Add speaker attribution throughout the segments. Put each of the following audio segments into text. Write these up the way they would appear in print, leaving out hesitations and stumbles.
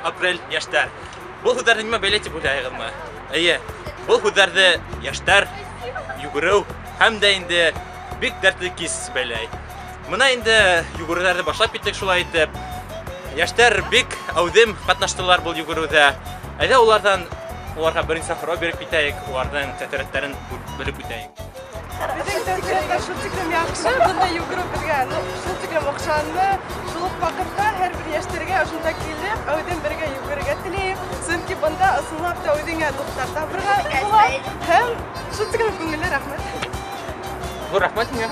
Speaker 1: апрель яшьтәр. Бу һүзләрне нимә бәйләтеп уйлайсызмы? Әйе, бу һүзләрне яшьтәр югыру һәм дә инде бик дәртле кис бәйләй. Мына инде югыруларны башлап киттек шулай итеп. Яшьтәр бик әүдем катнаштылар бу югыруда. Әйдә уларга беренче сорау биреп китәйек, уларның тәэсирләрен белеп үтәйек.
Speaker 2: Bizning tadqiqotlar shu tikim yaxshi, bunday yugurib birga, shu tikim o'xshanli, shu vaqtda har bir yoshlarga shunday kelib, o'yin birga yugurga tilayib, chunki bunda aslida o'yinga to'xtatib birga ham shu tikim ko'ngilli rahmat.
Speaker 1: Bu rahmat mı?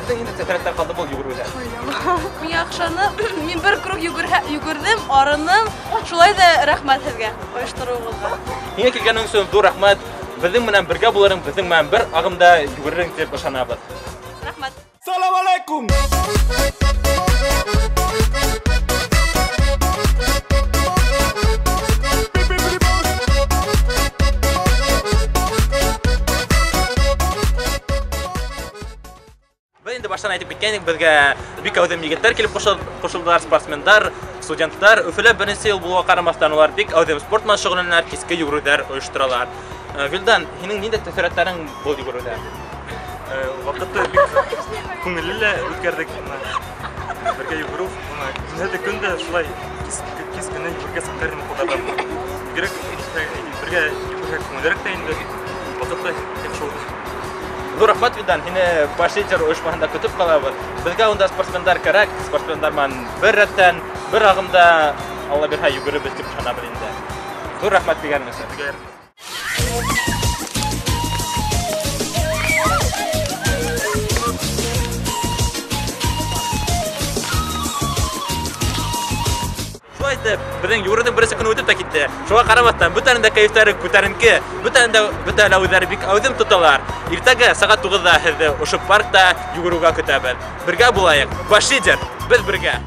Speaker 1: Yine tezahüratlar kaldı bol yuguruyla.
Speaker 3: Мен яхшыны, мен bir kruг yugurdim, arındım. Şulay da rahmat sizge. Оештыруыгызга.
Speaker 1: Yine kelgәнең өчен зур рәхмәт. Безнең менән бергә булырың, безнең менән бер агымда йөгерерң дип ышанабыз.
Speaker 3: Рахмат.
Speaker 1: Салам алейкум. Инде баштан әйтеп киткәнек, безгә бик әүдем егетләр килеп кушылдылар, спортсменнар, студентлар. Өфөлә беренче ел булуга карамастан улар бик әүдем спорт белән шөгыльләнәләр, киске йөгерүләр оештыралар. Вилдан, һинең нинди тәэсирләрең бу йөгерүдә?
Speaker 4: Вакытты бик күңелле үткәрдек. Бергә йөгерү, күндә көндә шулай кискене бергә сәфәрне кулланып. Бергә йөгерүгә күңеллерәк тә инде. Вакытты яхшы булды.
Speaker 1: Зур рәхмәт Вилдан, һине Пашитер оешмаһында көтеп калабыз. Безгә унда спортсмендар кирәк, спортсмендар менән бер рәттән, бер агымда Алла бирһә йөгеребез дип ышанабыз инде. Зур рәхмәт дигәнең өчен. Безнең югырудың беренче көне үтеп тә китте. Шуңа карамастан, бүтәнең дә кәефләре күтәренке, бүтәнең дә бүтәләүләре бик әүдем тоталар. Иртәгә сәгать 9-да һеҙҙе ошо паркта югыруга көтәбеҙ. Бергә булайыҡ. Пашидер, без бергә.